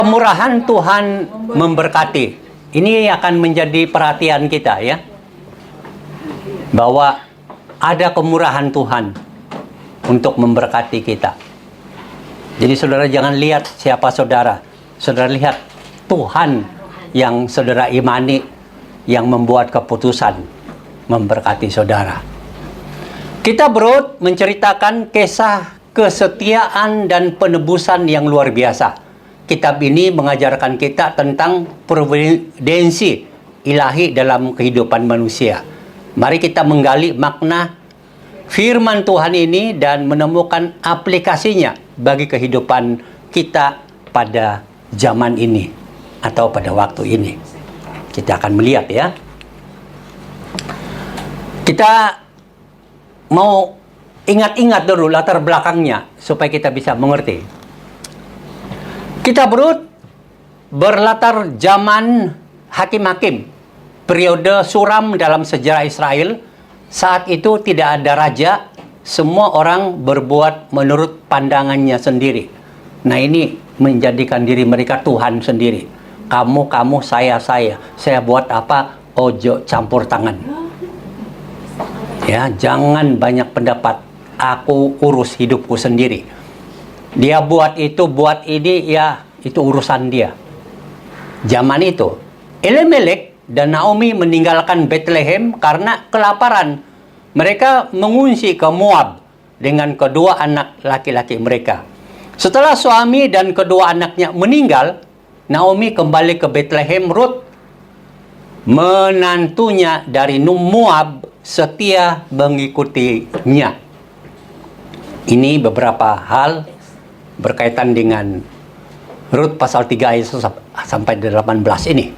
Kemurahan Tuhan memberkati. Ini akan menjadi perhatian kita ya. Bahwa ada kemurahan Tuhan untuk memberkati kita. Jadi saudara jangan lihat siapa saudara. Saudara lihat Tuhan yang saudara imani, yang membuat keputusan memberkati saudara. Kita Brut menceritakan kisah kesetiaan dan penebusan yang luar biasa. Kitab ini mengajarkan kita tentang providensi ilahi dalam kehidupan manusia. Mari kita menggali makna firman Tuhan ini dan menemukan aplikasinya bagi kehidupan kita pada zaman ini atau pada waktu ini. Kita akan melihat ya. Kita mau ingat-ingat dulu latar belakangnya supaya kita bisa mengerti. Kita berlatar zaman hakim-hakim, periode suram dalam sejarah Israel. Saat itu tidak ada raja, semua orang berbuat menurut pandangannya sendiri. Nah ini menjadikan diri mereka Tuhan sendiri. Kamu, saya buat apa, ojo campur tangan. Ya, jangan banyak pendapat, aku urus hidupku sendiri. Dia buat itu, buat ini, ya itu urusan dia. Zaman itu, Elimelek dan Naomi meninggalkan Bethlehem karena kelaparan. Mereka mengungsi ke Moab dengan kedua anak laki-laki mereka. Setelah suami dan kedua anaknya meninggal, Naomi kembali ke Bethlehem. Ruth, menantunya dari Moab, setia mengikutinya. Ini beberapa hal berkaitan dengan Rut pasal 3 ayat sampai 18 ini.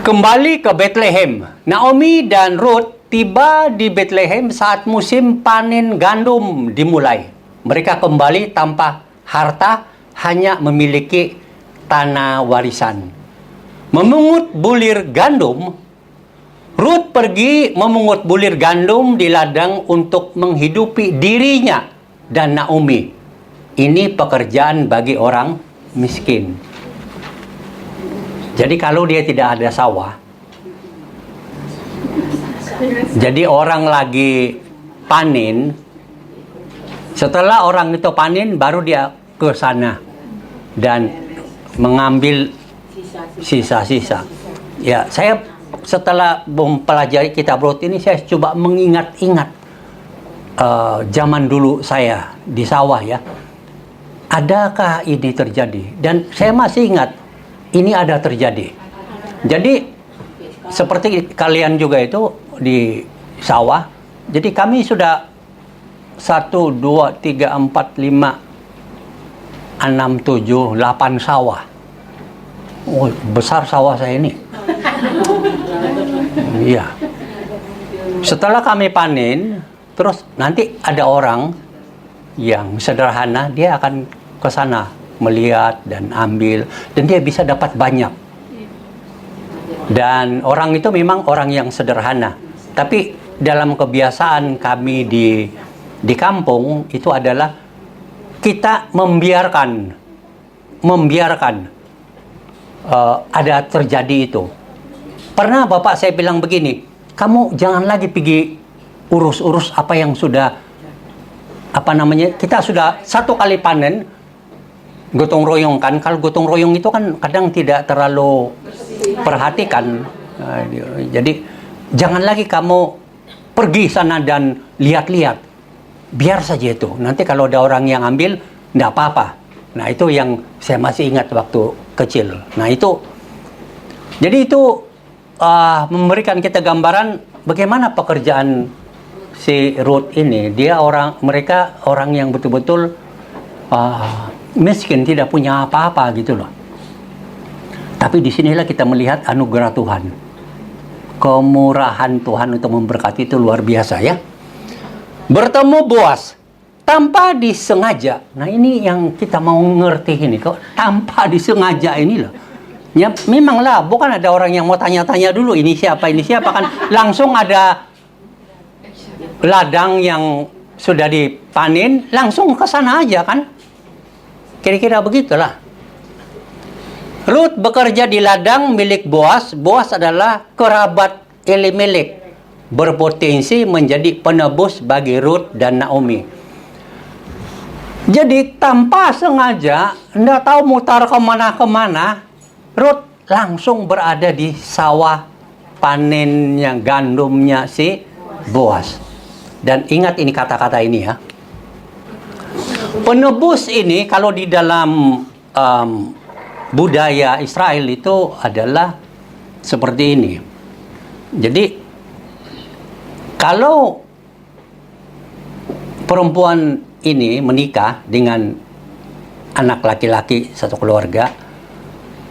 Kembali ke Bethlehem. Naomi dan Rut tiba di Bethlehem saat musim panen gandum dimulai. Mereka kembali tanpa harta, hanya memiliki tanah warisan. Memungut bulir gandum, Rut pergi memungut bulir gandum di ladang untuk menghidupi dirinya dan Naomi. Ini pekerjaan bagi orang miskin. Jadi kalau dia tidak ada sawah, jadi orang lagi panen, setelah orang itu panen baru dia ke sana dan mengambil sisa-sisa. Ya, saya setelah mempelajari kitab Rut ini, saya coba mengingat-ingat zaman dulu saya di sawah ya. Adakah ini terjadi? Dan saya masih ingat ini ada terjadi. Jadi seperti kalian juga itu di sawah. Jadi kami sudah 1, 2, 3, 4, 5, 6, 7, 8 sawah. Oh, besar sawah saya ini. Iya. Setelah kami panen, terus nanti ada orang yang sederhana, dia akan ke sana melihat dan ambil, dan dia bisa dapat banyak. Dan orang itu memang orang yang sederhana. Tapi dalam kebiasaan kami di kampung itu adalah kita membiarkan ada terjadi itu. Pernah bapak saya bilang begini, kamu jangan lagi pergi urus-urus apa yang sudah kita sudah satu kali panen, gotong royong kan. Kalau gotong royong itu kan kadang tidak terlalu perhatikan. Jadi jangan lagi kamu pergi sana dan lihat-lihat. Biar saja itu. Nanti kalau ada orang yang ambil, tidak apa-apa. Nah itu yang saya masih ingat waktu kecil. Nah itu, jadi itu memberikan kita gambaran bagaimana pekerjaan si Ruth ini. Mereka orang yang betul-betul miskin, tidak punya apa-apa gitu loh. Tapi disinilah kita melihat anugerah Tuhan, kemurahan Tuhan untuk memberkati itu luar biasa ya. Bertemu Boas tanpa disengaja. Nah ini yang kita mau ngerti ini, kok tanpa disengaja ini loh. Ya memanglah, bukan ada orang yang mau tanya-tanya dulu ini siapa kan langsung ada ladang yang sudah dipanen, langsung ke sana aja kan. Kira-kira begitulah. Ruth bekerja di ladang milik Boas. Boas adalah kerabat Elimelek, berpotensi menjadi penebus bagi Ruth dan Naomi. Jadi tanpa sengaja, nggak tahu mutar kemana-kemana, Ruth langsung berada di sawah panennya gandumnya si Boas. Dan ingat ini kata-kata ini ya. Penebus ini kalau di dalam budaya Israel itu adalah seperti ini. Jadi kalau perempuan ini menikah dengan anak laki-laki satu keluarga,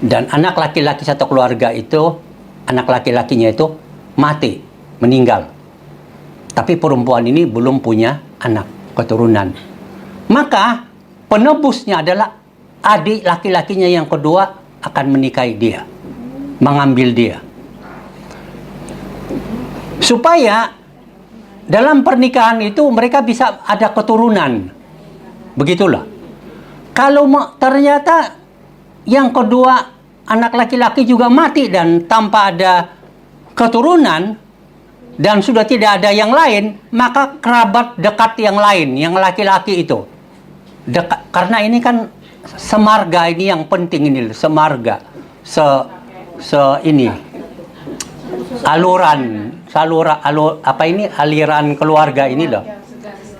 dan anak laki-laki satu keluarga itu, anak laki-lakinya itu mati, meninggal. Tapi perempuan ini belum punya anak keturunan. Maka penebusnya adalah adik laki-lakinya yang kedua akan menikahi dia, mengambil dia. Supaya dalam pernikahan itu mereka bisa ada keturunan. Begitulah. Kalau ternyata yang kedua anak laki-laki juga mati dan tanpa ada keturunan dan sudah tidak ada yang lain, maka kerabat dekat yang lain, yang laki-laki itu dekat, karena ini kan semarga, ini yang penting ini, semarga, ini aliran keluarga ini loh.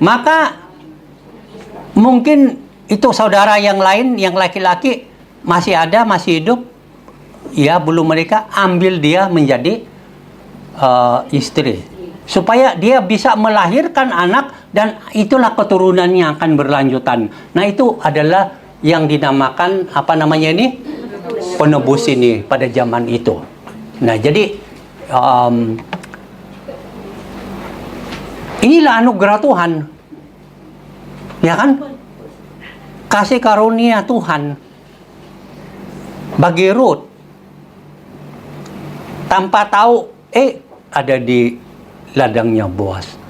Maka mungkin itu saudara yang lain, yang laki-laki masih ada, masih hidup, ya belum mereka ambil dia menjadi istri, supaya dia bisa melahirkan anak dan itulah keturunan yang akan berlanjutan. Nah itu adalah yang dinamakan apa namanya ini, penebus ini pada zaman itu. Nah jadi inilah anugerah Tuhan, ya kan, kasih karunia Tuhan bagi Ruth. Tanpa tahu ada di ladangnya Boas,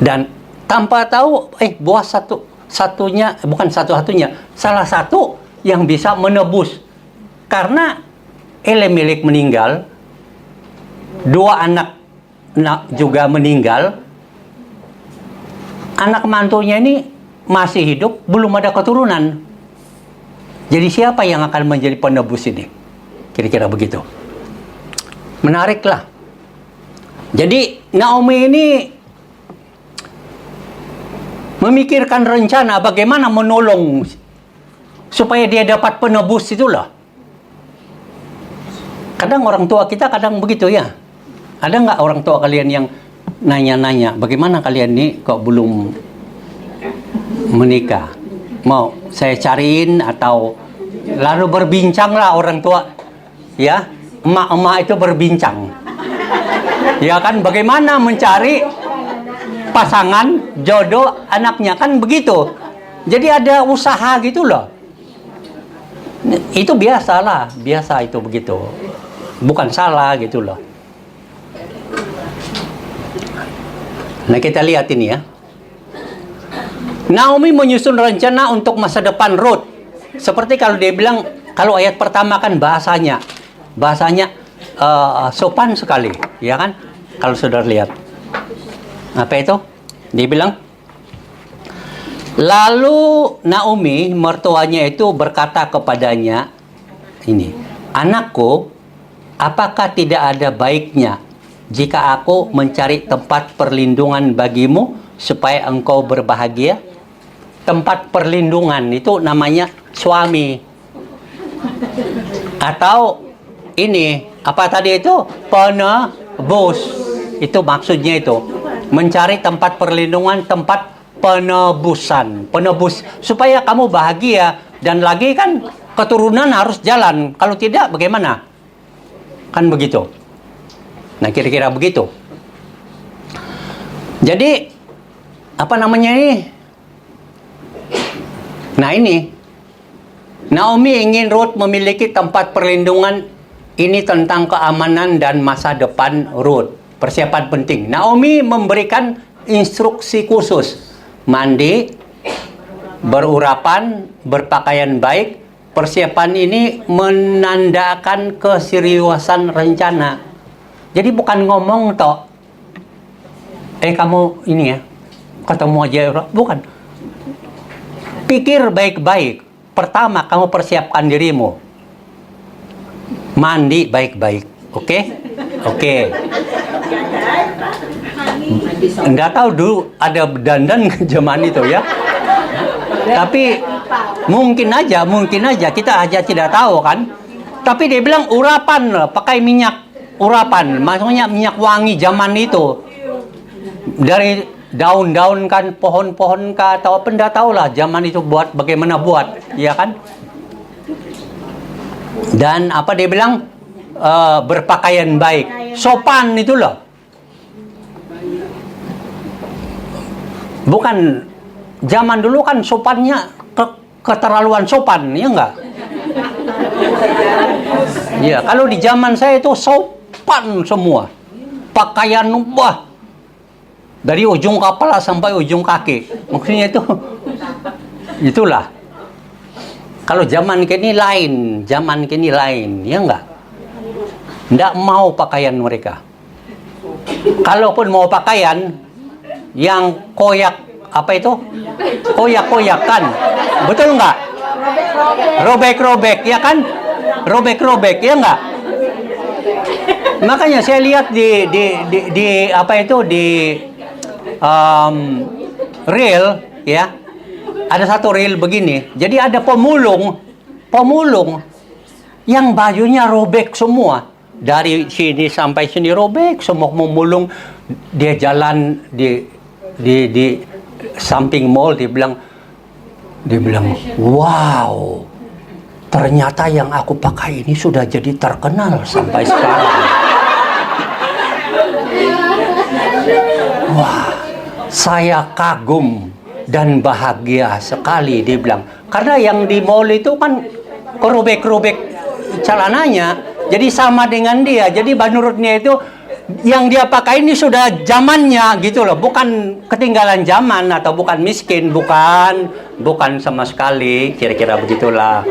dan tanpa tahu Boas satu-satunya, salah satu yang bisa menebus. Karena Elimelek meninggal, dua anak juga meninggal, anak mantunya ini masih hidup, belum ada keturunan. Jadi siapa yang akan menjadi penebus ini? Kira-kira begitu. Menariklah. Jadi Naomi ini memikirkan rencana bagaimana menolong supaya dia dapat penebus itulah. Kadang orang tua kita kadang begitu ya. Ada nggak orang tua kalian yang nanya-nanya, bagaimana kalian nih kok belum menikah? Mau saya cariin atau lalu berbincanglah orang tua, ya emak-emak itu berbincang, ya kan, bagaimana mencari pasangan jodoh anaknya, kan begitu. Jadi ada usaha gitu loh. Itu biasa itu begitu, bukan salah gitu loh. Nah kita lihat ini ya. Naomi menyusun rencana untuk masa depan Ruth. Seperti kalau dia bilang, kalau ayat pertama kan bahasanya sopan sekali, ya kan? Kalau saudara lihat, apa itu? Dia bilang, lalu Naomi mertuanya itu berkata kepadanya, ini, anakku, apakah tidak ada baiknya jika aku mencari tempat perlindungan bagimu supaya engkau berbahagia? Tempat perlindungan itu namanya suami. Atau ini, apa tadi itu? Penebus. Itu maksudnya itu. Mencari tempat perlindungan, tempat penebusan. Penebus. Supaya kamu bahagia. Dan lagi kan keturunan harus jalan. Kalau tidak bagaimana? Kan begitu. Nah kira-kira begitu. Jadi apa namanya ini? Nah ini Naomi ingin Ruth memiliki tempat perlindungan. Ini tentang keamanan dan masa depan Ruth. Persiapan penting. Naomi memberikan instruksi khusus. Mandi, berurapan, berpakaian baik. Persiapan ini menandakan keseriusan rencana. Jadi bukan ngomong toh, kamu ini ya, ketemu aja, bukan. Pikir baik-baik. Pertama, kamu persiapkan dirimu. Mandi baik-baik, oke? Oke. Nggak tahu dulu ada dandan zaman itu ya. Tapi mungkin aja kita aja tidak tahu kan. Tapi dia bilang urapan lah, pakai minyak urapan, maksudnya minyak wangi zaman itu. Dari daun-daun kan, pohon-pohon kah, atau apa enggak tahu lah zaman itu buat bagaimana buat, ya kan? Dan apa dia bilang berpakaian baik, sopan itu loh. Bukan zaman dulu kan sopannya keterlaluan sopan, ya enggak? Ya, kalau di zaman saya itu sopan semua. Pakaian wah, dari ujung kepala sampai ujung kaki. Maksudnya itu itulah. Kalau zaman kini lain, ya enggak? Enggak mau pakaian mereka. Kalaupun mau pakaian yang koyak, apa itu? Koyak-koyakan. Betul enggak? Robek-robek, ya kan? Robek-robek, ya enggak? Makanya saya lihat di apa itu di reel, ya. Ada satu reel begini. Jadi ada pemulung yang bajunya robek semua. Dari sini sampai sini robek, semua memulung. Dia jalan di samping mall, dia bilang, wow, ternyata yang aku pakai ini sudah jadi terkenal sampai sekarang. Wah, saya kagum dan bahagia sekali, dia bilang. Karena yang di mall itu kan kerobek-robek celananya, jadi sama dengan dia. Jadi menurutnya itu yang dia pakai ini sudah zamannya gitu loh, bukan ketinggalan zaman atau bukan miskin, bukan sama sekali, kira-kira begitulah.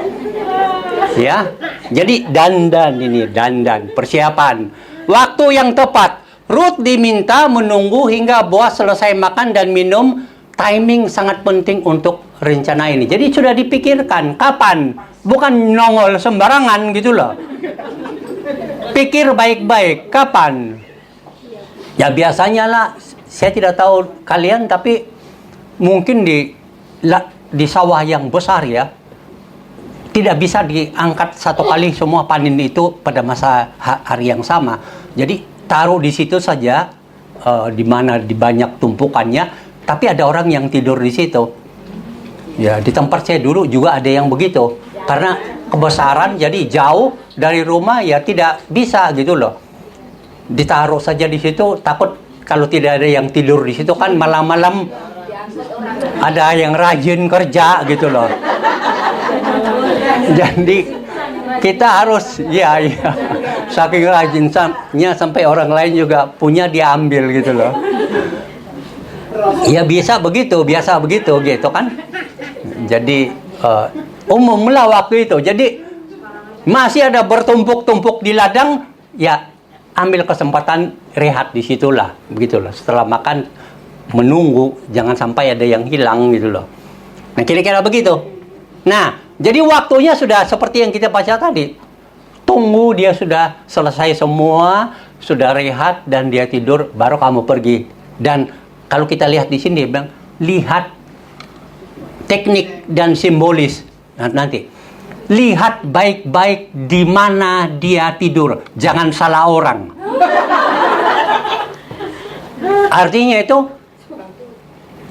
Ya. Jadi dandan, persiapan. Waktu yang tepat. Ruth diminta menunggu hingga Boaz selesai makan dan minum. Timing sangat penting untuk rencana ini. Jadi sudah dipikirkan kapan, bukan nongol sembarangan gitu loh. Pikir baik-baik, kapan? Ya biasanya lah, saya tidak tahu kalian, tapi mungkin di sawah yang besar ya, tidak bisa diangkat satu kali semua panen itu pada masa hari yang sama. Jadi taruh di situ saja, di mana di banyak tumpukannya, tapi ada orang yang tidur di situ. Ya di tempat saya dulu juga ada yang begitu. Karena kebesaran, jadi jauh dari rumah ya tidak bisa gitu loh. Ditaruh saja di situ, takut kalau tidak ada yang tidur di situ kan malam-malam ada yang rajin kerja gitu loh. Jadi kita harus ya saking rajinnya sampai orang lain juga punya diambil gitu loh. Ya biasa begitu gitu kan. Jadi umumlah waktu itu. Jadi masih ada bertumpuk-tumpuk di ladang, ya ambil kesempatan rehat di situlah, begitulah. Setelah makan menunggu, jangan sampai ada yang hilang gitu loh. Nah kira-kira begitu. Nah jadi waktunya sudah seperti yang kita baca tadi. Tunggu dia sudah selesai semua, sudah rehat dan dia tidur, baru kamu pergi. Dan kalau kita lihat di sini dia bilang, lihat teknik dan simbolis. Nah, nanti lihat baik-baik di mana dia tidur, jangan salah orang. Artinya itu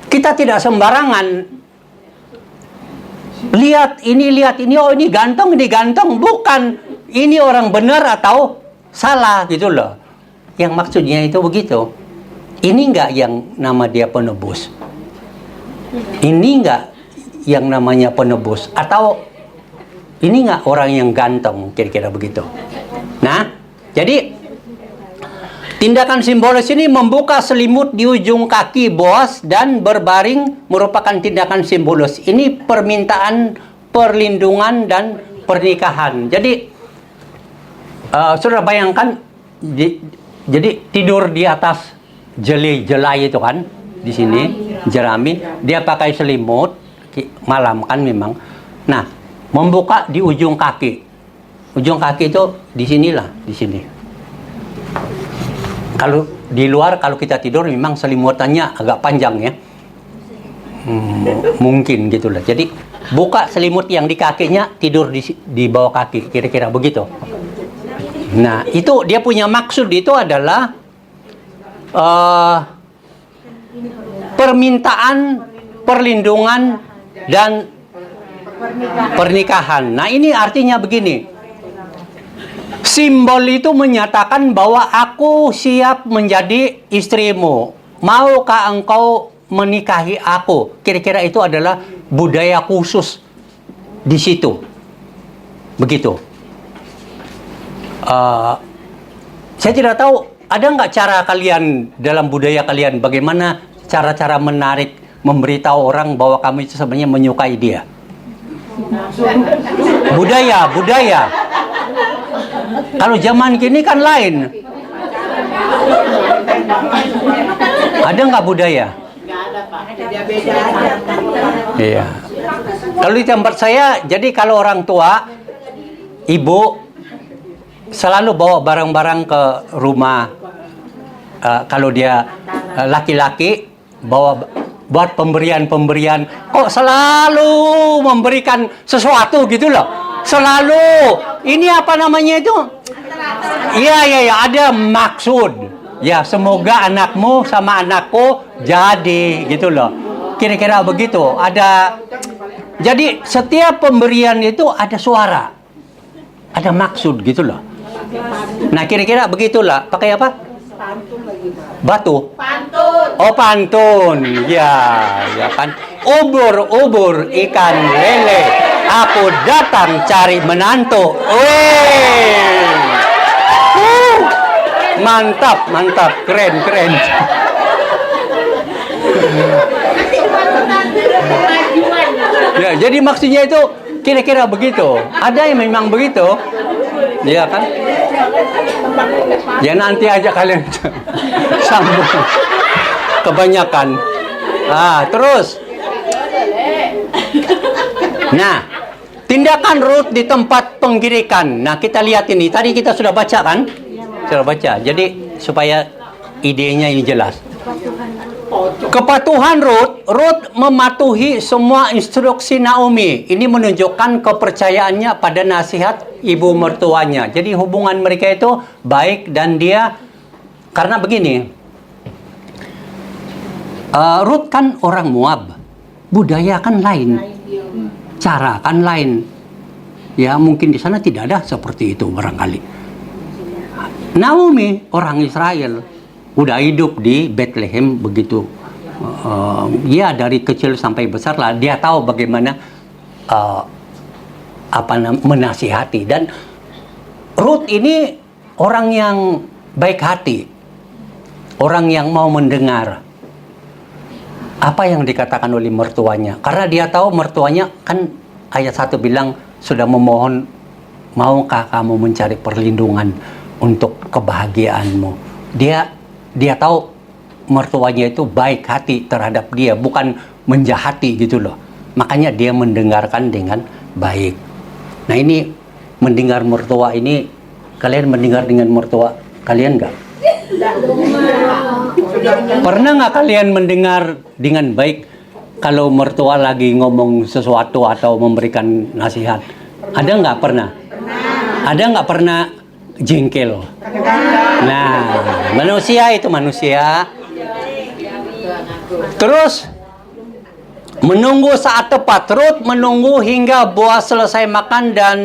kita tidak sembarangan lihat ini, oh ini ganteng, bukan ini orang benar atau salah gitu loh. Yang maksudnya itu begitu. Ini enggak yang nama dia penebus. Ini enggak yang namanya penebus, atau ini nggak orang yang ganteng, kira-kira begitu. Nah, jadi Tindakan simbolis ini membuka selimut di ujung kaki Boas dan berbaring merupakan tindakan simbolis. Ini permintaan perlindungan dan pernikahan. Jadi, saudara bayangkan, jadi tidur di atas jelai itu kan, di sini, jerami. Dia pakai selimut, malam kan memang. Nah, membuka di ujung kaki. Ujung kaki itu di sinilah, di sini. Kalau di luar, kalau kita tidur memang selimutannya agak panjang ya. Mungkin gitulah. Jadi buka selimut yang di kakinya, tidur di bawah kaki, kira-kira begitu. Nah, itu dia punya maksud itu adalah permintaan perlindungan dan pernikahan. Nah, ini artinya begini. Simbol itu menyatakan bahwa aku siap menjadi istrimu. Maukah engkau menikahi aku? Kira-kira itu adalah budaya khusus di situ. Begitu. Saya tidak tahu, ada nggak cara kalian dalam budaya kalian bagaimana cara-cara menarik, memberitahu orang bahwa kamu itu sebenarnya menyukai dia? Budaya. Kalau zaman kini kan lain. Ada nggak budaya? Nggak ada, Pak. Beda-beda. Iya. Kalau di tempat saya, jadi kalau orang tua, ibu selalu bawa barang-barang ke rumah. Kalau dia laki-laki, bawa buat pemberian-pemberian. Kok selalu memberikan sesuatu gitu loh? Selalu. Ini apa namanya itu? Iya, ada maksud. Ya, semoga anakmu sama anakku jadi gitu loh. Kira-kira begitu. Ada. Jadi setiap pemberian itu ada suara. Ada maksud gitu loh. Nah, kira-kira begitulah. Pakai apa? Batu. Pantun. Oh, pantun. Ya kan. Ubur-ubur ikan lele. Aku datang cari menantu. Mantap, keren. Ya, jadi maksudnya itu kira-kira begitu. Ada yang memang begitu, ya kan? Ya nanti aja kalian sambung. Kebanyakan. Terus. Nah, tindakan Ruth di tempat penggirikan. Nah, kita lihat ini. Tadi kita sudah baca kan? Sudah baca. Jadi, supaya idenya ini jelas. Kepatuhan Ruth mematuhi semua instruksi Naomi. Ini menunjukkan kepercayaannya pada nasihat ibu mertuanya. Jadi, hubungan mereka itu baik dan dia, karena begini. Ruth kan orang Moab. Budaya kan lain. Cara kan lain. Ya, mungkin di sana tidak ada seperti itu barangkali. Naomi orang Israel, udah hidup di Bethlehem begitu. Ya dari kecil sampai besar lah dia tahu bagaimana menasihati. Dan Ruth ini orang yang baik hati, orang yang mau mendengar apa yang dikatakan oleh mertuanya. Karena dia tahu mertuanya kan ayat 1 bilang sudah memohon, maukah kamu mencari perlindungan untuk kebahagiaanmu. Dia tahu mertuanya itu baik hati terhadap dia, bukan menjahati gitu loh. Makanya dia mendengarkan dengan baik. Nah, ini mendengar mertua ini, kalian mendengar dengan mertua kalian nggak? Pernah nggak kalian mendengar dengan baik kalau mertua lagi ngomong sesuatu atau memberikan nasihat? Ada nggak pernah? Ada nggak pernah jengkel? Nah, manusia itu manusia. Terus menunggu saat tepat. Ruth menunggu hingga Boaz selesai makan dan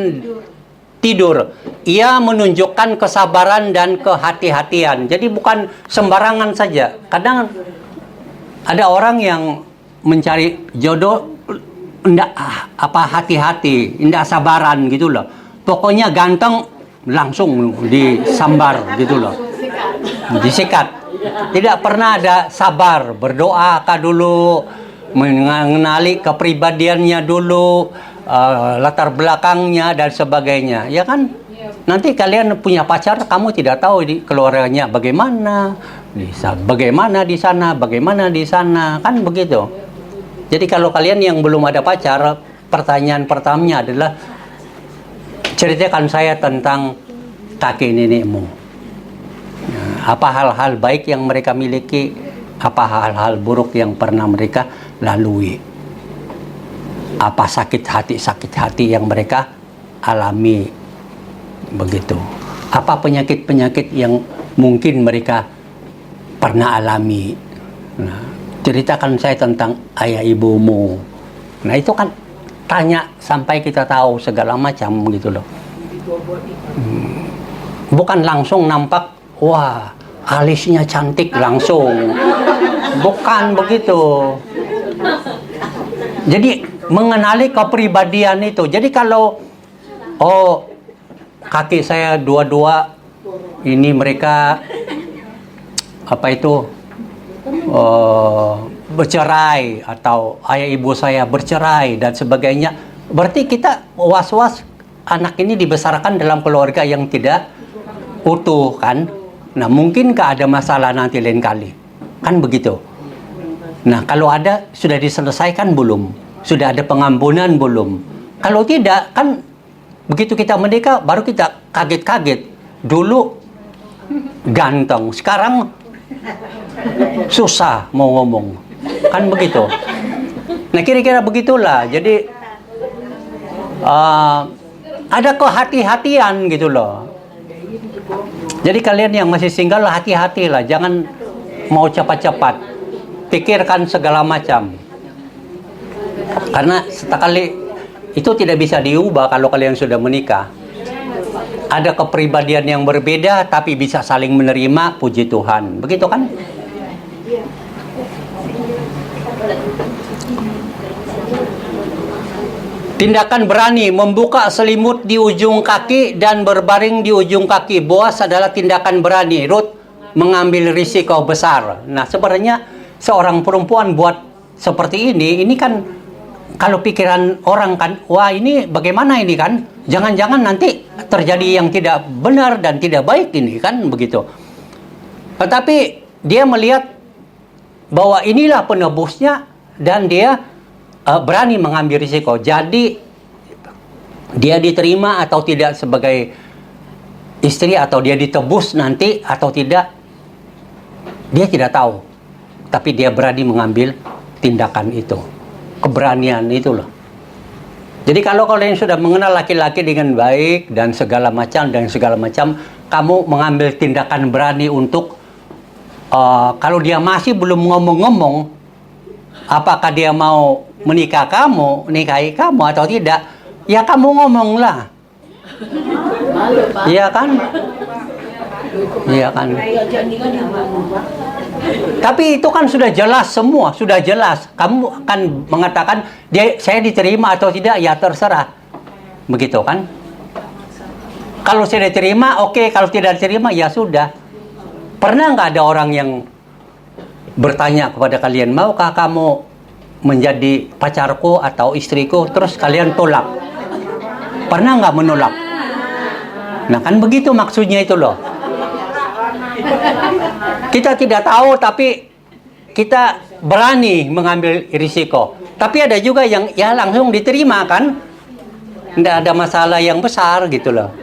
tidur. Ia menunjukkan kesabaran dan kehati-hatian. Jadi bukan sembarangan saja. Kadang ada orang yang mencari jodoh enggak hati-hati, enggak sabaran gitu loh. Pokoknya ganteng langsung disambar gitu loh. Disikat. Tidak pernah ada sabar, berdoa kah dulu, mengenali kepribadiannya dulu, latar belakangnya dan sebagainya, ya kan? Nanti kalian punya pacar, kamu tidak tahu di keluarganya bagaimana, bagaimana di sana, bagaimana di sana, kan begitu. Jadi kalau kalian yang belum ada pacar, pertanyaan pertamanya adalah ceritakan saya tentang kakek nenekmu. Apa hal-hal baik yang mereka miliki, apa hal-hal buruk yang pernah mereka lalui, apa sakit hati yang mereka alami, begitu. Apa penyakit-penyakit yang mungkin mereka pernah alami. Nah, ceritakan saya tentang ayah ibumu. Nah, itu kan tanya sampai kita tahu segala macam gitu loh. Bukan langsung nampak, wah, alisnya cantik langsung. Bukan begitu. Jadi mengenali kepribadian itu. Jadi kalau kakek saya dua-dua ini mereka bercerai, atau ayah ibu saya bercerai dan sebagainya, berarti kita was-was anak ini dibesarkan dalam keluarga yang tidak utuh, kan? Nah, mungkinkah ada masalah nanti lain kali? Kan begitu. Nah, kalau ada, sudah diselesaikan belum? Sudah ada pengampunan belum? Kalau tidak, kan begitu kita menikah, baru kita kaget-kaget. Dulu ganteng, sekarang susah mau ngomong. Kan begitu. Nah, kira-kira begitulah. Jadi, ada kehati-hatian gitu loh. Jadi kalian yang masih single, hati-hatilah, jangan mau cepat-cepat, pikirkan segala macam. Karena setekali itu tidak bisa diubah kalau kalian sudah menikah. Ada kepribadian yang berbeda, tapi bisa saling menerima, puji Tuhan. Begitu kan? Tindakan berani membuka selimut di ujung kaki dan berbaring di ujung kaki Boas adalah tindakan berani. Ruth mengambil risiko besar. Nah, sebenarnya seorang perempuan buat seperti ini kan kalau pikiran orang kan, wah ini bagaimana ini kan? Jangan-jangan nanti terjadi yang tidak benar dan tidak baik ini kan begitu. Tetapi dia melihat bahwa inilah penebusnya dan dia berani mengambil risiko. Jadi dia diterima atau tidak sebagai istri, atau dia ditebus nanti atau tidak, dia tidak tahu. Tapi dia berani mengambil tindakan itu. Keberanian itu loh. Jadi kalau kalian sudah mengenal laki-laki dengan baik dan segala macam, kamu mengambil tindakan berani untuk kalau dia masih belum ngomong-ngomong apakah dia mau nikahi kamu atau tidak, ya kamu ngomonglah. Iya kan? Iya kan? Tapi itu kan sudah jelas semua, sudah jelas. Kamu akan mengatakan, saya diterima atau tidak, ya terserah. Begitu kan? Kalau saya diterima, oke. Kalau tidak diterima, ya sudah. Pernah nggak ada orang yang bertanya kepada kalian, maukah kamu menjadi pacarku atau istriku, terus kalian tolak? Pernah nggak menolak? Nah kan begitu maksudnya itu loh. Kita tidak tahu tapi kita berani mengambil risiko. Tapi ada juga yang ya langsung diterima kan, tidak ada masalah yang besar gitu loh.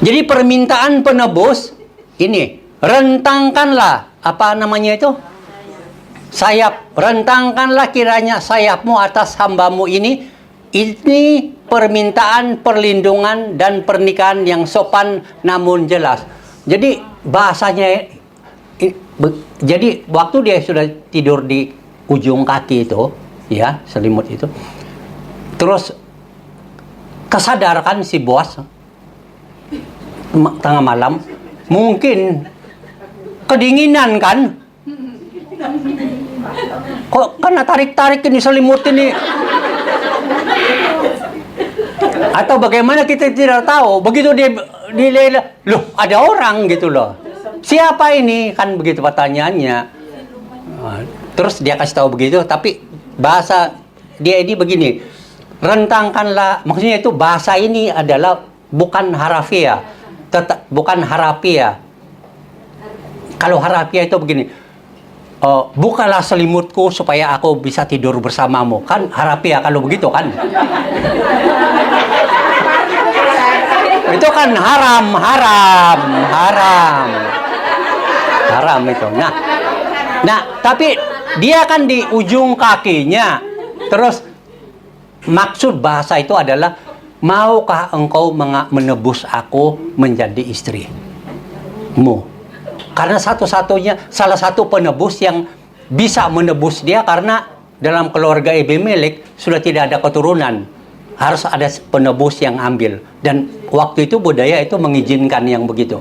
Jadi permintaan penebus ini, rentangkanlah apa namanya itu, sayap, rentangkanlah kiranya sayapmu atas hambamu ini permintaan perlindungan dan pernikahan yang sopan namun jelas. Jadi bahasanya, jadi waktu dia sudah tidur di ujung kaki itu, ya selimut itu, terus kesadarkan si Boas tengah malam, mungkin kedinginan kan? Kok karena tarik-tarik ini selimut ini? Atau bagaimana kita tidak tahu. Begitu dia loh ada orang gitu loh. siapa ini? Kan begitu pertanyaannya. Terus dia kasih tahu begitu, tapi bahasa dia ini begini, rentangkanlah, maksudnya itu bahasa ini adalah bukan harafiah, bukan harafiah. Kalau harafiah itu begini, bukalah selimutku supaya aku bisa tidur bersamamu, kan harafiah kalau begitu kan. Itu kan haram itu. Nah, tapi dia kan di ujung kakinya. Terus maksud bahasa itu adalah, maukah engkau menebus aku menjadi istrimu? Karena salah satu penebus yang bisa menebus dia, karena dalam keluarga Abimelek sudah tidak ada keturunan. Harus ada penebus yang ambil. Dan waktu itu budaya itu mengizinkan yang begitu.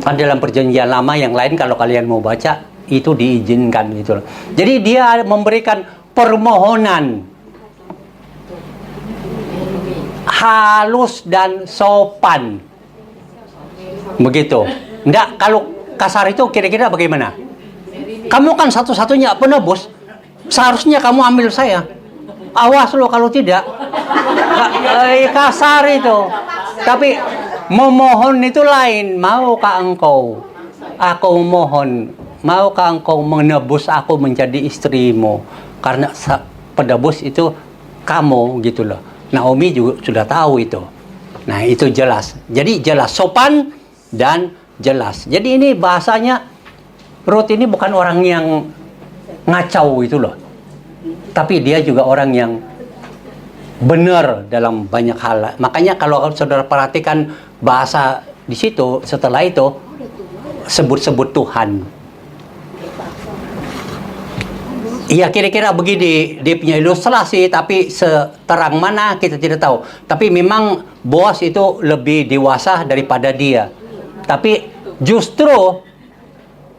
Kan dalam perjanjian lama yang lain kalau kalian mau baca, itu diizinkan gitu. Jadi dia memberikan permohonan halus dan sopan. Begitu. Enggak, kalau kasar itu kira-kira bagaimana? Kamu kan satu-satunya penebus, seharusnya kamu ambil saya. Awas lo kalau tidak. Kasar itu. Tapi memohon itu lain. Maukah engkau? Aku mohon. Maukah engkau menebus aku menjadi istrimu? Karena penebus itu kamu gitu loh. Naomi juga sudah tahu itu. Nah, itu jelas. Jadi jelas, sopan dan jelas. Jadi ini bahasanya, Ruth ini bukan orang yang ngacau itu loh. Tapi dia juga orang yang benar dalam banyak hal. Makanya kalau saudara perhatikan bahasa di situ, setelah itu sebut-sebut Tuhan. Iya, kira-kira begini dia punya ilustrasi, tapi seterang mana kita tidak tahu. Tapi memang Boas itu lebih dewasa daripada dia. Tapi justru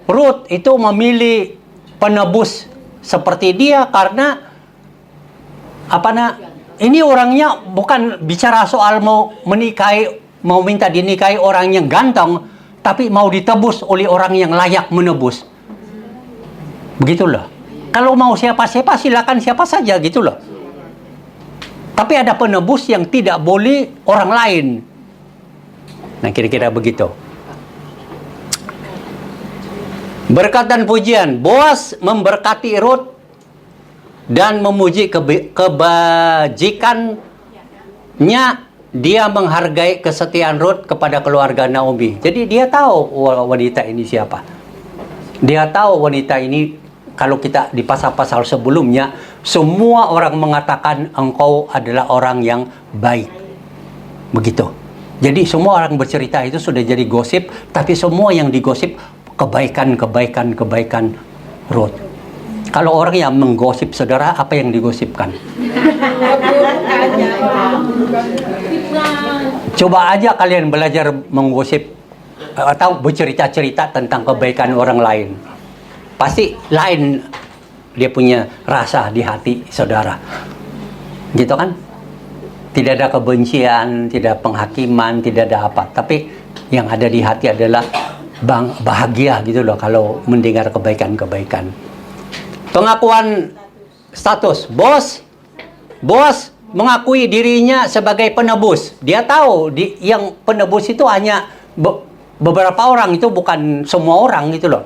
Ruth itu memilih penebus seperti dia karena ini orangnya bukan bicara soal mau minta dinikahi orang yang ganteng, tapi mau ditebus oleh orang yang layak menebus. Begitulah. Kalau mau siapa-siapa silakan siapa saja gitu loh. Tapi ada penebus yang tidak boleh orang lain. Nah, kira-kira begitu. Berkat dan pujian, Boas memberkati Ruth dan memuji kebajikannya. Dia menghargai kesetiaan Ruth kepada keluarga Naomi. Jadi dia tahu wanita ini siapa. Dia tahu wanita ini, kalau kita di pasal-pasal sebelumnya, semua orang mengatakan engkau adalah orang yang baik. Begitu. Jadi semua orang bercerita itu sudah jadi gosip, tapi semua yang digosip kebaikan Ruth. Kalau orang yang menggosip saudara, apa yang digosipkan? Coba aja kalian belajar menggosip atau bercerita-cerita tentang kebaikan orang lain. Pasti lain dia punya rasa di hati saudara. Gitu kan? Tidak ada kebencian, tidak penghakiman, tidak ada apa. Tapi yang ada di hati adalah bahagia gitu loh kalau mendengar kebaikan-kebaikan. Pengakuan status. Boas mengakui dirinya sebagai penebus. Dia tahu yang penebus itu hanya beberapa orang, itu bukan semua orang gitu loh.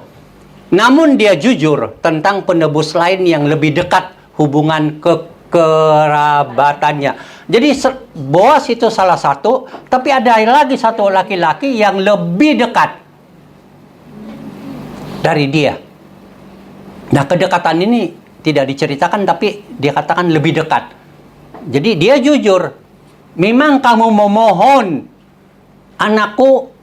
Namun dia jujur tentang penebus lain yang lebih dekat hubungan kerabatannya. Jadi Boas itu salah satu, tapi ada lagi satu laki-laki yang lebih dekat dari dia. Nah, kedekatan ini tidak diceritakan, tapi dia katakan lebih dekat. Jadi dia jujur. Memang kamu memohon, anakku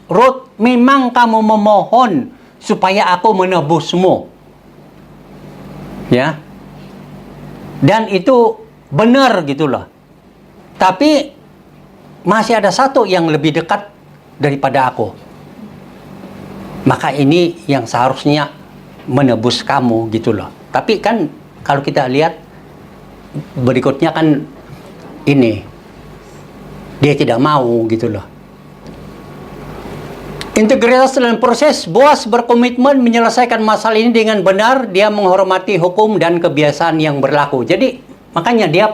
Ruth, memang kamu memohon supaya aku menebusmu. Ya. Dan itu benar gitu loh. Tapi masih ada satu yang lebih dekat daripada aku. Maka ini yang seharusnya menebus kamu gitu loh. Tapi kan kalau kita lihat berikutnya kan ini dia tidak mau gitu loh. Integritas dalam proses, Boas berkomitmen menyelesaikan masalah ini dengan benar. Dia menghormati hukum dan kebiasaan yang berlaku. Jadi makanya dia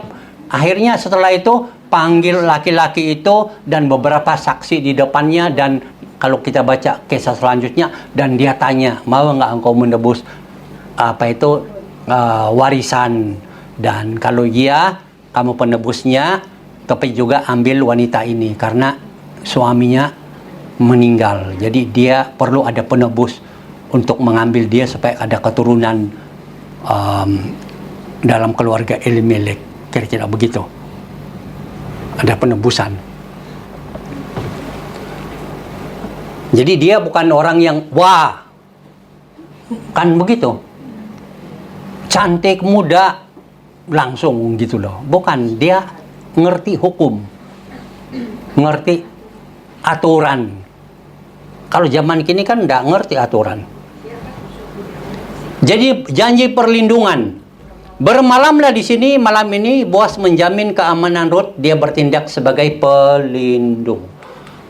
akhirnya setelah itu panggil laki-laki itu dan beberapa saksi di depannya, dan kalau kita baca kisah selanjutnya, dan dia tanya, mau nggak engkau menebus warisan? Dan kalau iya, kamu penebusnya, tapi juga ambil wanita ini karena suaminya meninggal. Jadi dia perlu ada penebus untuk mengambil dia supaya ada keturunan dalam keluarga Elimelek. Kira-kira begitu. Ada penebusan. Jadi dia bukan orang yang wah, kan begitu, cantik, muda, langsung gitu loh. Bukan, dia ngerti hukum, ngerti aturan. Kalau zaman kini kan nggak ngerti aturan. Jadi janji perlindungan. Bermalamlah di sini malam ini. Boas menjamin keamanan Rut. Dia bertindak sebagai pelindung.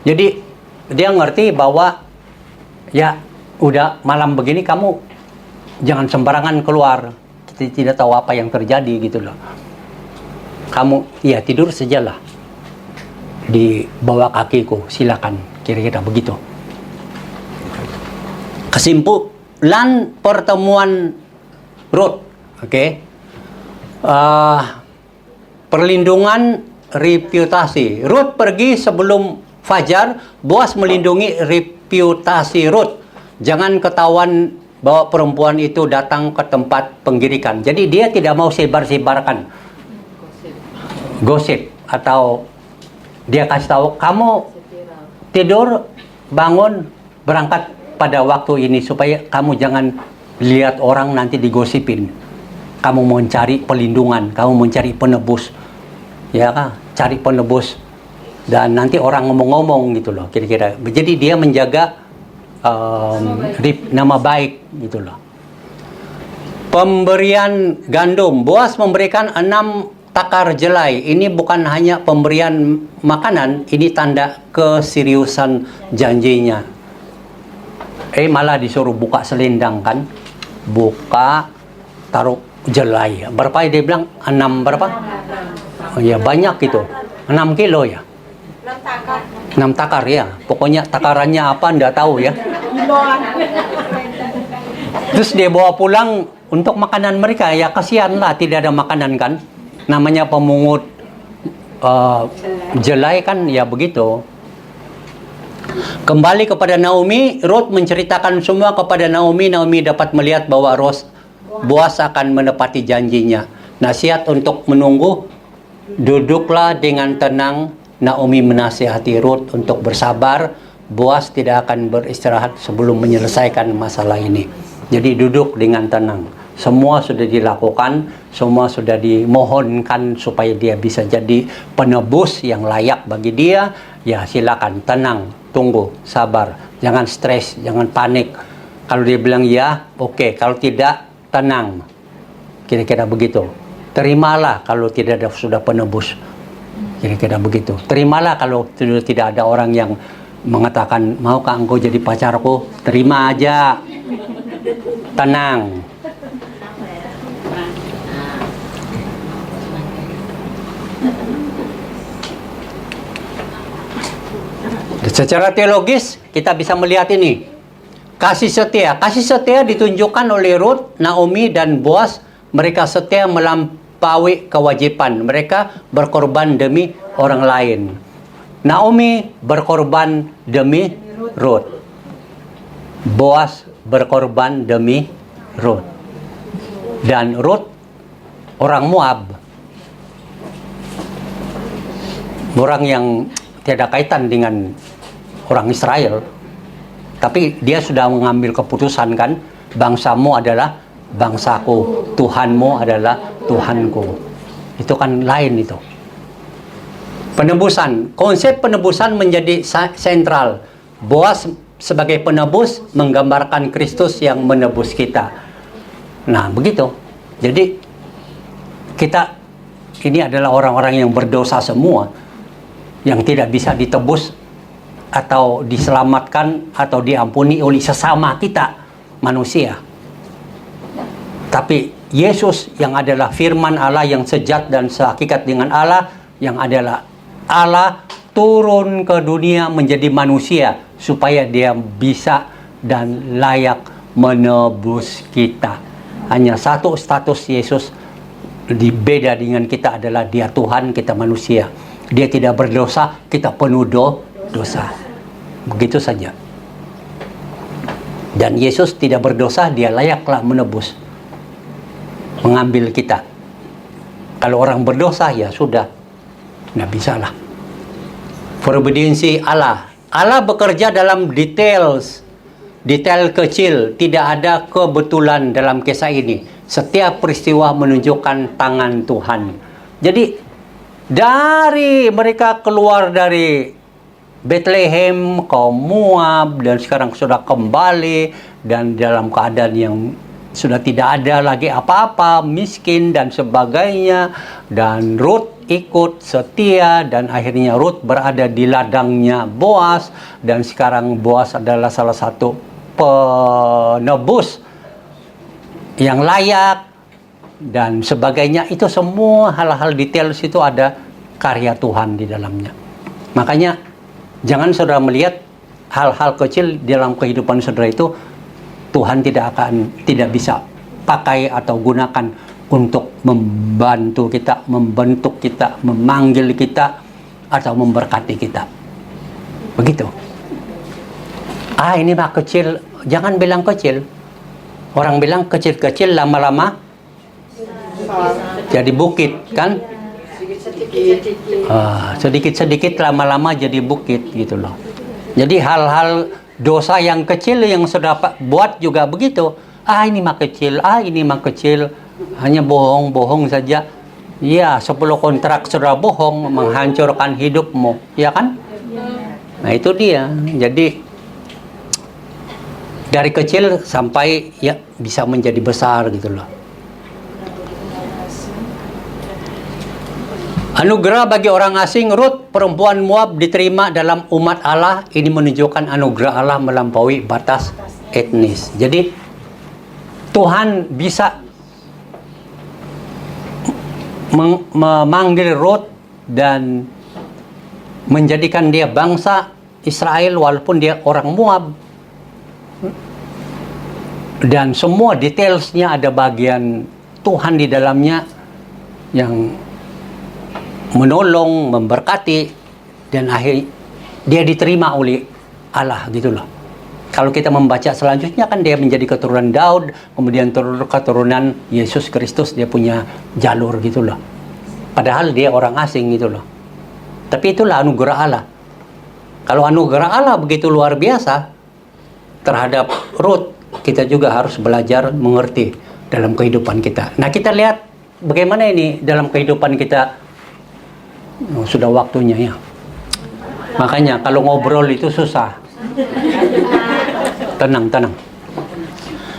Jadi dia ngerti bahwa ya udah malam begini, kamu jangan sembarangan keluar. Kita tidak tahu apa yang terjadi gitu loh. Kamu ya tidur sajalah di bawah kakiku, silakan. Kira-kira begitu. Kesimpulan pertemuan Rut, oke? Perlindungan reputasi. Rut pergi sebelum fajar. Boas melindungi reputasi Rut. Jangan ketahuan bahwa perempuan itu datang ke tempat penggirikan. Jadi dia tidak mau sebar-sebarkan gosip, atau dia kasih tahu, kamu tidur, bangun, berangkat pada waktu ini, supaya kamu jangan lihat orang nanti digosipin. Kamu mau cari pelindungan, kamu mau cari penebus, ya kan? Cari penebus, dan nanti orang ngomong-ngomong gitu loh, kira-kira. Jadi dia menjaga nama baik gitu loh. Pemberian gandum. Boas memberikan 6 takar jelai. Ini bukan hanya pemberian makanan, ini tanda keseriusan janjinya. Malah disuruh buka selendang kan, buka, taruh jelai. Berapa dia bilang? 6 berapa? Oh ya, banyak gitu. 6 kilo ya. 6 takar ya. Pokoknya takarannya apa enggak tahu ya. Terus dia bawa pulang untuk makanan mereka. Ya kasihan lah, tidak ada makanan kan. Namanya pemungut jelai kan, ya begitu. Kembali kepada Naomi, Rut menceritakan semua kepada Naomi. Naomi dapat melihat bahwa Boas akan menepati janjinya. Nasihat untuk menunggu. Duduklah dengan tenang. Naomi menasihati Rut untuk bersabar. Boas tidak akan beristirahat sebelum menyelesaikan masalah ini. Jadi duduk dengan tenang. Semua sudah dilakukan, semua sudah dimohonkan supaya dia bisa jadi penebus yang layak bagi dia. Ya silakan, tenang, tunggu, sabar, jangan stres, jangan panik. Kalau dia bilang ya, oke. Kalau tidak, tenang. Kira-kira begitu. Terimalah kalau tidak ada sudah penebus. Kira-kira begitu. Terimalah kalau tidak ada orang yang mengatakan, maukah engkau jadi pacarku? Terima aja. Tenang. Secara teologis kita bisa melihat ini. Kasih setia. Kasih setia ditunjukkan oleh Rut, Naomi, dan Boas. Mereka setia melampaui kewajiban. Mereka berkorban demi orang lain. Naomi berkorban demi Rut. Boas berkorban demi Rut. Dan Rut orang Moab. Orang yang tidak kaitan dengan orang Israel, tapi dia sudah mengambil keputusan kan, bangsamu adalah bangsaku, Tuhanmu adalah Tuhanku. Itu kan lain itu. Penebusan, konsep penebusan menjadi sentral. Boas sebagai penebus menggambarkan Kristus yang menebus kita. Nah, begitu. Jadi kita ini adalah orang-orang yang berdosa semua, yang tidak bisa ditebus atau diselamatkan atau diampuni oleh sesama kita manusia. Tapi Yesus yang adalah firman Allah yang sejat dan sehakikat dengan Allah, yang adalah Allah, turun ke dunia menjadi manusia supaya dia bisa dan layak menebus kita. Hanya satu status Yesus beda dengan kita adalah dia Tuhan, kita manusia. Dia tidak berdosa, kita penuh dosa. Begitu saja. Dan Yesus tidak berdosa, dia layaklah menebus, mengambil kita. Kalau orang berdosa, ya sudah, nggak bisa lah. Providensi Allah. Allah bekerja dalam detail kecil. Tidak ada kebetulan dalam kisah ini. Setiap peristiwa menunjukkan tangan Tuhan. Jadi dari mereka keluar dari Bethlehem, kaum Moab, dan sekarang sudah kembali dan dalam keadaan yang sudah tidak ada lagi apa-apa, miskin dan sebagainya. Dan Ruth ikut setia dan akhirnya Ruth berada di ladangnya Boas, dan sekarang Boas adalah salah satu penebus yang layak dan sebagainya. Itu semua hal-hal detail situ ada karya Tuhan di dalamnya. Makanya jangan saudara melihat hal-hal kecil dalam kehidupan saudara itu Tuhan tidak bisa pakai atau gunakan untuk membantu kita, membentuk kita, memanggil kita, atau memberkati kita. Begitu. Ini mah kecil, jangan bilang kecil. Orang bilang kecil-kecil, lama-lama jadi bukit, kan? Sedikit-sedikit lama-lama jadi bukit, gitu loh. Jadi hal-hal dosa yang kecil yang sudah buat juga begitu. Ini mah kecil, ini mah kecil. Hanya bohong-bohong saja. Ya, 10 kontrak sudah bohong, menghancurkan hidupmu. Ya kan? Nah, itu dia. Jadi, dari kecil sampai ya bisa menjadi besar gitu loh. Anugerah bagi orang asing. Ruth, perempuan Moab, diterima dalam umat Allah. Ini menunjukkan anugerah Allah melampaui batas etnis. Jadi, Tuhan bisa memanggil Ruth dan menjadikan dia bangsa Israel walaupun dia orang Moab. Dan semua detailsnya ada bagian Tuhan di dalamnya yang menolong, memberkati, dan akhirnya dia diterima oleh Allah gitu loh. Kalau kita membaca selanjutnya kan dia menjadi keturunan Daud, kemudian keturunan Yesus Kristus, dia punya jalur gitu loh. Padahal dia orang asing gitu loh. Tapi itulah anugerah Allah. Kalau anugerah Allah begitu luar biasa terhadap Ruth, kita juga harus belajar mengerti dalam kehidupan kita. Nah, kita lihat bagaimana ini dalam kehidupan kita. Sudah waktunya ya. Makanya kalau ngobrol itu susah. Tenang.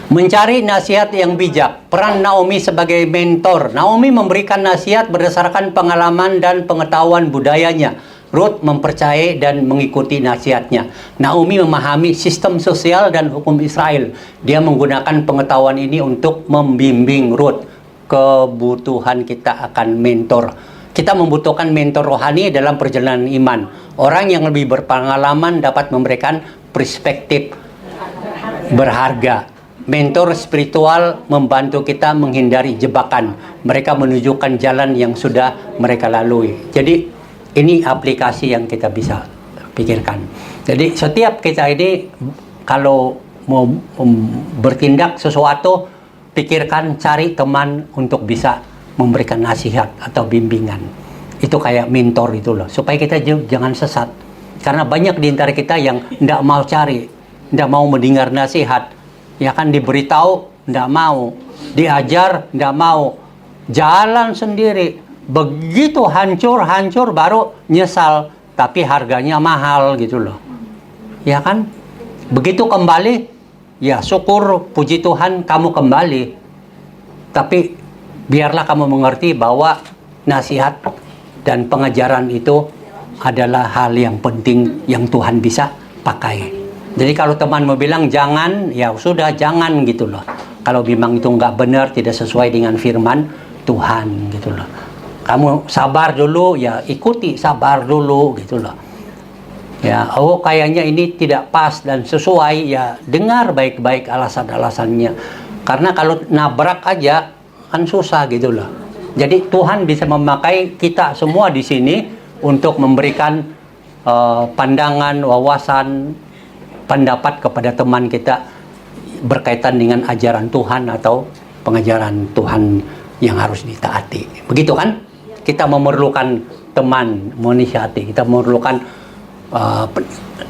Mencari nasihat yang bijak. Peran Naomi sebagai mentor. Naomi memberikan nasihat berdasarkan pengalaman dan pengetahuan budayanya. Ruth mempercayai dan mengikuti nasihatnya. Naomi memahami sistem sosial dan hukum Israel. Dia menggunakan pengetahuan ini untuk membimbing Ruth. Kebutuhan kita akan mentor. Kita membutuhkan mentor rohani dalam perjalanan iman. Orang yang lebih berpengalaman dapat memberikan perspektif berharga. Mentor spiritual membantu kita menghindari jebakan. Mereka menunjukkan jalan yang sudah mereka lalui. Jadi ini aplikasi yang kita bisa pikirkan. Jadi setiap kita ini kalau mau bertindak sesuatu, pikirkan, cari teman untuk bisa memberikan nasihat atau bimbingan. Itu kayak mentor itu loh. Supaya kita jangan sesat. Karena banyak di antara kita yang tidak mau cari, tidak mau mendengar nasihat. Ya kan, diberitahu, tidak mau. Diajar, tidak mau. Jalan sendiri. Begitu hancur baru nyesal. Tapi harganya mahal gitu loh. Ya kan? Begitu kembali, ya syukur, puji Tuhan kamu kembali. Tapi biarlah kamu mengerti bahwa nasihat dan pengajaran itu adalah hal yang penting yang Tuhan bisa pakai. Jadi kalau teman mau bilang jangan, ya sudah jangan gitu loh. Kalau memang itu nggak benar, tidak sesuai dengan firman Tuhan gitu loh. Kamu sabar dulu, ya ikuti, sabar dulu gitu loh. Ya, oh kayaknya ini tidak pas dan sesuai, ya dengar baik-baik alasan-alasannya. Karena kalau nabrak aja kan susah gitu loh. Jadi Tuhan bisa memakai kita semua di sini untuk memberikan pandangan, wawasan, pendapat kepada teman kita berkaitan dengan ajaran Tuhan atau pengajaran Tuhan yang harus ditaati. Begitu kan? Kita memerlukan teman menasihati, kita memerlukan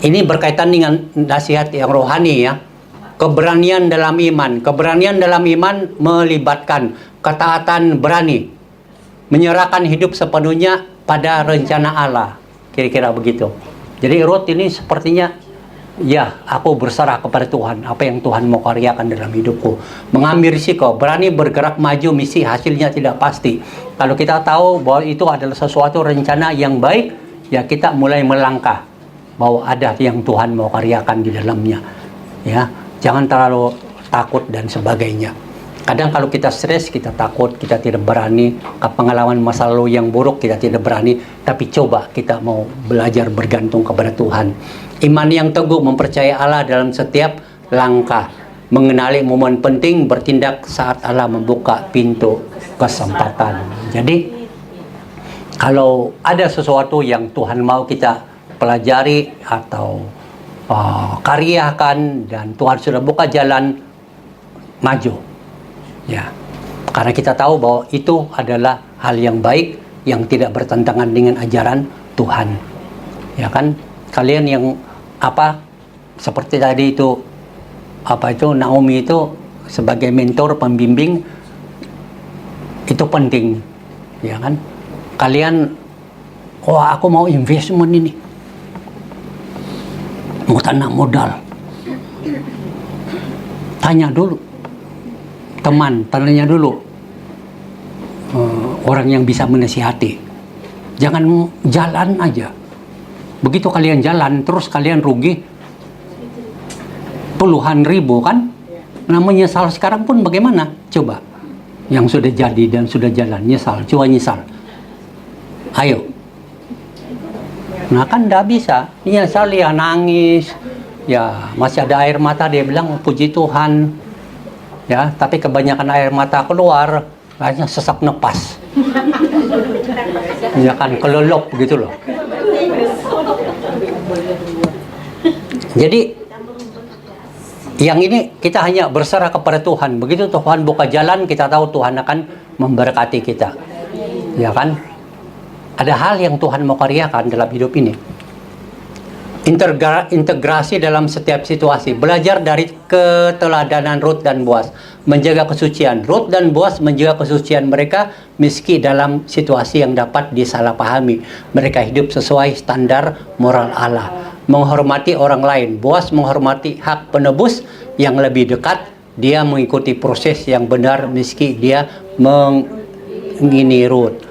ini berkaitan dengan nasihat yang rohani ya. Keberanian dalam iman. Keberanian dalam iman melibatkan ketaatan berani, menyerahkan hidup sepenuhnya pada rencana Allah. Kira-kira begitu. Jadi Ruth ini sepertinya, ya aku berserah kepada Tuhan. Apa yang Tuhan mau karyakan dalam hidupku. Mengambil risiko, berani bergerak maju misi, hasilnya tidak pasti. Kalau kita tahu bahwa itu adalah sesuatu rencana yang baik, ya kita mulai melangkah bahwa ada yang Tuhan mau karyakan di dalamnya. Ya, jangan terlalu takut dan sebagainya. Kadang kalau kita stres, kita takut, kita tidak berani. Pengalaman masa lalu yang buruk, kita tidak berani. Tapi coba kita mau belajar bergantung kepada Tuhan. Iman yang teguh mempercayai Allah dalam setiap langkah. Mengenali momen penting, bertindak saat Allah membuka pintu kesempatan. Jadi, kalau ada sesuatu yang Tuhan mau kita pelajari atau karyakan dan Tuhan sudah buka jalan, maju. Ya, karena kita tahu bahwa itu adalah hal yang baik yang tidak bertentangan dengan ajaran Tuhan. Ya kan? Kalian yang seperti tadi itu Naomi itu sebagai mentor pembimbing itu penting. Ya kan? Kalian aku mau investment ini. Mau tanam modal. Tanya dulu. Tanya dulu orang yang bisa menasihati. Jangan jalan aja. Begitu kalian jalan, terus kalian rugi puluhan ribu kan? Namanya nyesal sekarang pun bagaimana? Coba. Yang sudah jadi dan sudah jalan, nyesal. Coba nyesal. Ayo. Nah kan tidak bisa. Nyesal ya nangis. Ya masih ada air mata, dia bilang puji Tuhan. Ya, tapi kebanyakan air mata keluar, akhirnya sesak napas. Ya kan, kelelop gitu loh. Jadi, yang ini kita hanya berserah kepada Tuhan. Begitu Tuhan buka jalan, kita tahu Tuhan akan memberkati kita. Ya kan? Ada hal yang Tuhan mau karyakan dalam hidup ini. Integrasi dalam setiap situasi. Belajar dari keteladanan Ruth dan Boaz. Menjaga kesucian. Ruth dan Boaz menjaga kesucian mereka meski dalam situasi yang dapat disalahpahami. Mereka hidup sesuai standar moral Allah. Menghormati orang lain. Boaz menghormati hak penebus yang lebih dekat. Dia mengikuti proses yang benar meski dia mengingini Ruth.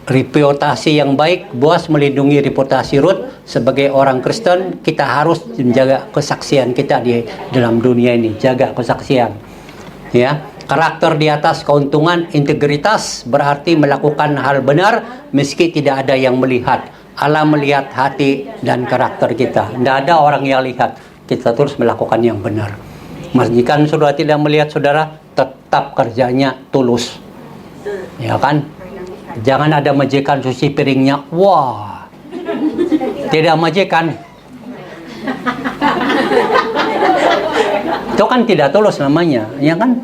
Reputasi yang baik, Boaz melindungi reputasi Ruth. Sebagai orang Kristen, kita harus menjaga kesaksian kita di dalam dunia ini. Jaga kesaksian. Ya, karakter di atas keuntungan, integritas berarti melakukan hal benar meski tidak ada yang melihat. Allah melihat hati dan karakter kita. Tidak ada orang yang lihat. Kita terus melakukan yang benar. Jika saudara tidak melihat saudara, tetap kerjanya tulus. Ya kan? Jangan ada majikan cuci piringnya. Wah, tidak majikan. Itu kan tidak tulus namanya, ya kan?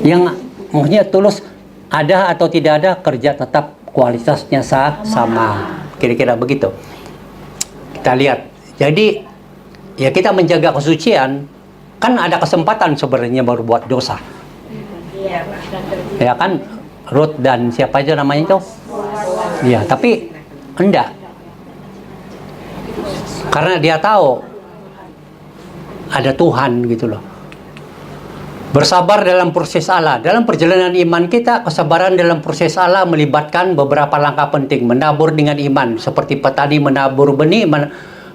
Yang maksudnya tulus, ada atau tidak ada, kerja tetap kualitasnya sama. Kira-kira begitu. Kita lihat. Jadi, ya kita menjaga kesucian, kan ada kesempatan sebenarnya berbuat dosa. Ya kan? Ruth dan siapa aja namanya itu? Ya, tapi enggak. Karena dia tahu ada Tuhan gitu loh. Bersabar dalam proses Allah. Dalam perjalanan iman kita, kesabaran dalam proses Allah melibatkan beberapa langkah penting. Menabur dengan iman. Seperti petani menabur benih,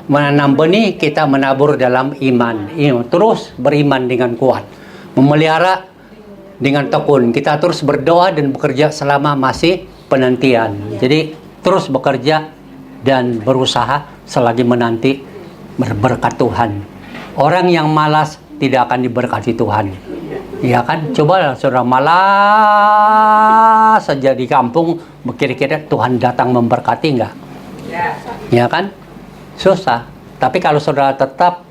menanam benih, kita menabur dalam iman. Terus beriman dengan kuat. Memelihara dengan tekun. Kita terus berdoa dan bekerja selama masih penantian. Jadi terus bekerja dan berusaha selagi menanti berkat Tuhan. Orang yang malas tidak akan diberkati Tuhan. Ya kan, coba saudara malas saja di kampung, kira-kira Tuhan datang memberkati enggak? Ya kan, susah. Tapi kalau saudara tetap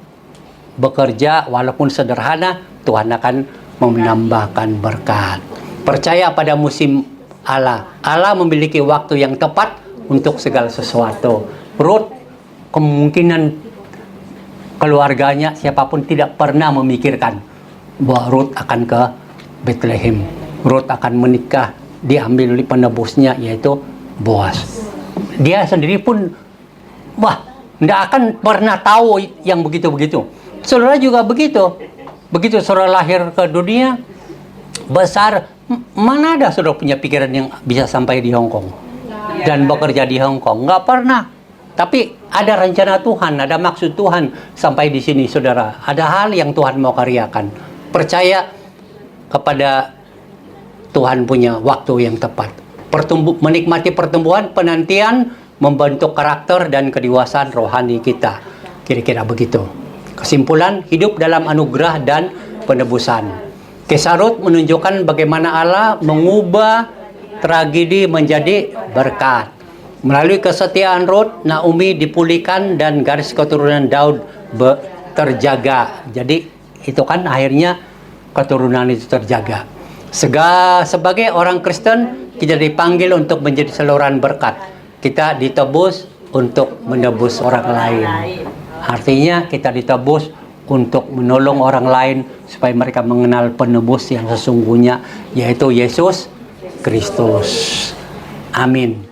bekerja walaupun sederhana, Tuhan akan menambahkan berkat. Percaya pada musim Allah. Allah memiliki waktu yang tepat untuk segala sesuatu. Ruth, kemungkinan keluarganya siapapun tidak pernah memikirkan bahwa Ruth akan ke Bethlehem. Ruth akan menikah, diambil oleh penebusnya yaitu Boaz. Dia sendiri pun tidak akan pernah tahu yang begitu-begitu. Saudara juga begitu. Begitu saudara lahir ke dunia, besar, mana ada saudara punya pikiran yang bisa sampai di Hong Kong dan bekerja di Hong Kong? Nggak pernah. Tapi ada rencana Tuhan, ada maksud Tuhan sampai di sini, saudara. Ada hal yang Tuhan mau karyakan. Percaya kepada Tuhan punya waktu yang tepat. Menikmati pertumbuhan, penantian, membentuk karakter dan kedewasaan rohani kita. Kira-kira begitu. Kesimpulan, hidup dalam anugerah dan penebusan. Kisah Ruth menunjukkan bagaimana Allah mengubah tragedi menjadi berkat. Melalui kesetiaan Ruth, Naomi dipulihkan dan garis keturunan Daud terjaga. Jadi itu kan akhirnya keturunan itu terjaga. Sebagai orang Kristen, kita dipanggil untuk menjadi saluran berkat. Kita ditebus untuk menebus orang lain. Artinya kita ditebus untuk menolong orang lain supaya mereka mengenal penebus yang sesungguhnya, yaitu Yesus Kristus. Amin.